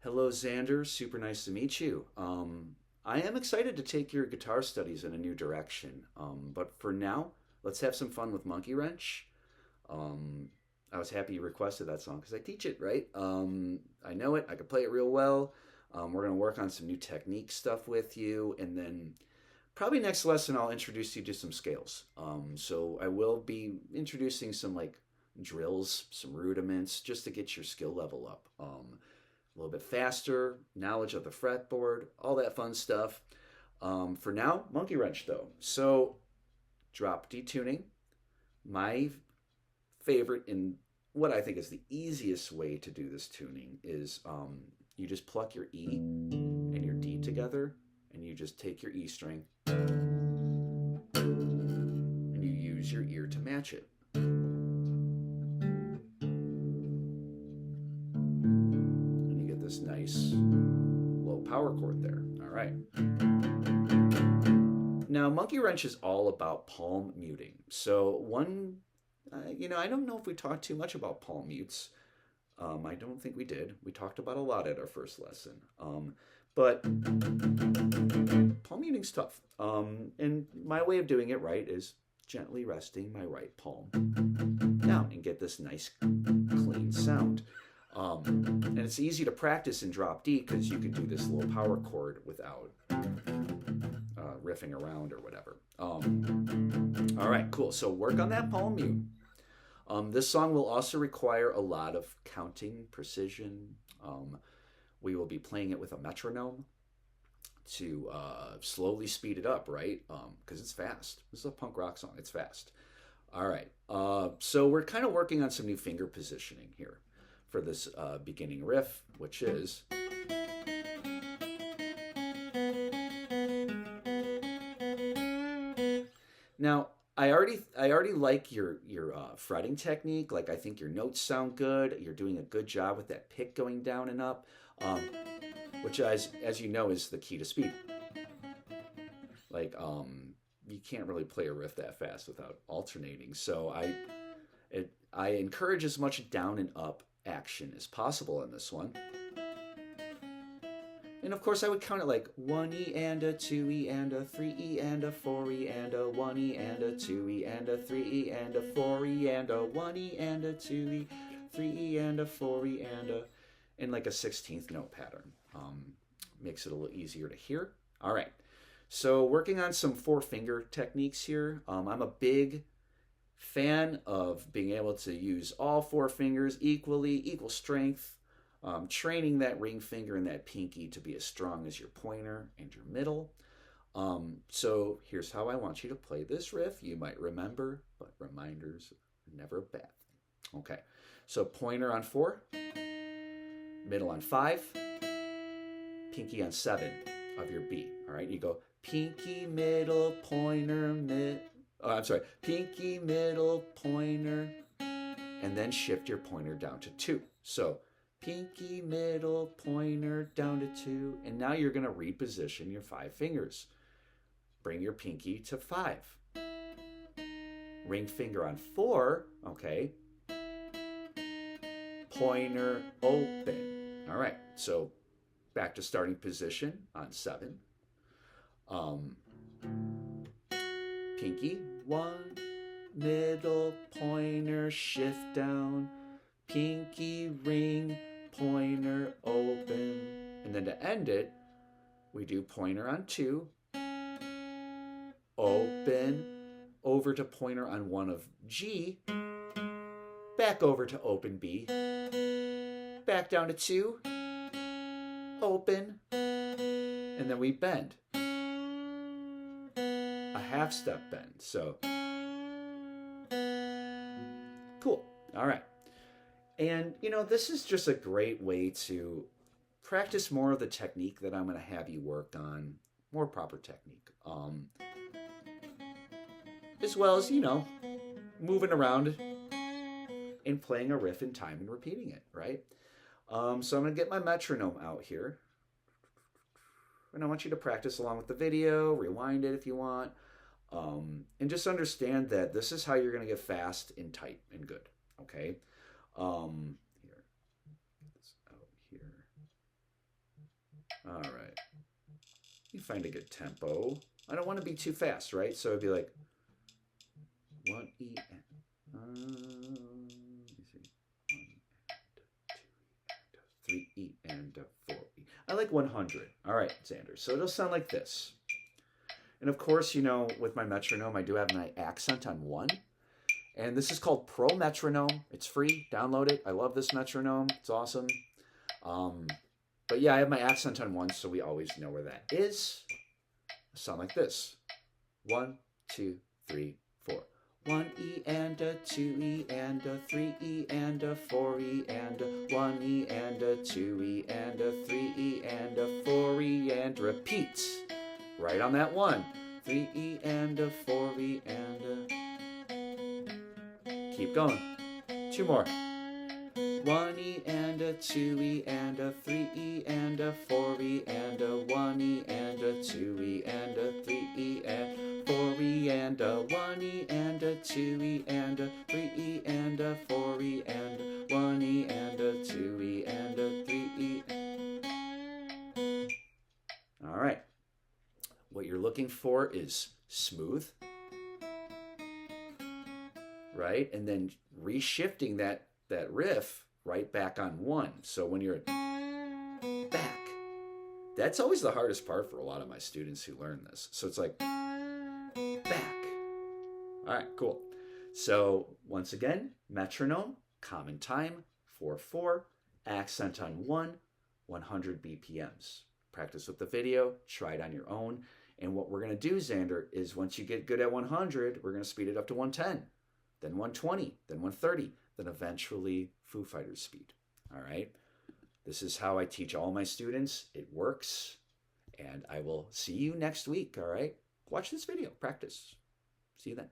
Hello, Zander. Super nice to meet you. I am excited to take your guitar studies in a new direction. But for now, let's have some fun with Monkey Wrench. Um, I was happy you requested that song because I teach it, right? I know it. I can play it real well. We're going to work on some new technique stuff with you. And then probably next lesson, I'll introduce you to some scales. So I will be introducing some like drills, some rudiments, just to get your skill level up. A little bit faster, knowledge of the fretboard, all that fun stuff. For now, Monkey Wrench though. So drop D tuning. My favorite and what I think is the easiest way to do this tuning is you just pluck your E and your D together, and you just take your E string and you use your ear to match it. And you get this nice low power chord there. All right. Now, Monkey Wrench is all about palm muting. So I don't know if we talked too much about palm mutes. I don't think we did. We talked about a lot at our first lesson. But palm muting's tough. And my way of doing it right is gently resting my right palm down and get this nice clean sound. And it's easy to practice in drop D because you can do this low power chord without riffing around or whatever. All right, cool. So work on that palm mute. This song will also require a lot of counting precision. We will be playing it with a metronome to slowly speed it up, right? Because it's fast. This is a punk rock song. It's fast. All right. So we're kind of working on some new finger positioning here for this beginning riff, which is... Now, I already like your fretting technique. Like I think your notes sound good. You're doing a good job with that pick going down and up, which as you know is the key to speed. Like you can't really play a riff that fast without alternating. So I encourage as much down and up action as possible in this one. And of course I would count it like 1E and a 2E and a 3E and a 4E and a 1E and a 2E and a 3E and a 4E and a 1E and a 2E, 3E and a 4E and a, in like a 16th note pattern. Makes it a little easier to hear. All right, so working on some four finger techniques here. I'm a big fan of being able to use all four fingers equally, equal strength. Training that ring finger and that pinky to be as strong as your pointer and your middle. So here's how I want you to play this riff. You might remember, but reminders are never a bad thing. Okay, so pointer on 4, middle on 5, pinky on 7 of your B. All right, you go pinky, middle, pointer, pinky, middle, pointer, and then shift your pointer down to 2. So pinky, middle, pointer, down to 2. And now you're going to reposition your 5 fingers. Bring your pinky to 5. Ring finger on 4, okay. Pointer, open. All right, so back to starting position on 7. Pinky, 1, middle, pointer, shift down. Pinky, ring, pointer, open. And then to end it, we do pointer on 2, open, over to pointer on 1 of G, back over to open B, back down to 2, open, and then we bend. A half step bend. So, cool. All right. And, this is just a great way to practice more of the technique that I'm going to have you work on, more proper technique. As well as, moving around and playing a riff in time and repeating it, right? So I'm going to get my metronome out here. And I want you to practice along with the video, rewind it if you want. And just understand that this is how you're going to get fast and tight and good, okay? Here, get this out here. You find a good tempo. I don't want to be too fast, right? So it'd be like 1E and 3E and a 4E. I like 100. All right, Zander. So it'll sound like this. And of course, you know, with my metronome, I do have my accent on 1. And this is called Pro Metronome. It's free. Download it. I love this metronome. It's awesome. But yeah, I have my accent on 1, so we always know where that is. It'll sound like this. 1, 2, 3, 4. 1E and a 2E and a 3E and a 4E and a 1E and a 2E and a 3E and a 4E and repeat. Right on that 1. 3E and a 4E and a... Keep going. 2 more. 1E and a 2E and a 3E and a 4E and a 1E and a 2E and a 3E and 4E and a 1E and a 2E and a 3E and a 4E and a 1E and a 2E and a 3E. All right. What you're looking for is smooth, right? And then reshifting that riff right back on 1. So when you're back, that's always the hardest part for a lot of my students who learn this. So it's like back. All right, cool. So once again, metronome, common time, 4/4, accent on 1, 100 BPMs. Practice with the video, try it on your own. And what we're going to do, Zander, is once you get good at 100, we're going to speed it up to 110, then 120, then 130, then eventually Foo Fighters speed. All right? This is how I teach all my students. It works. And I will see you next week, all right? Watch this video. Practice. See you then.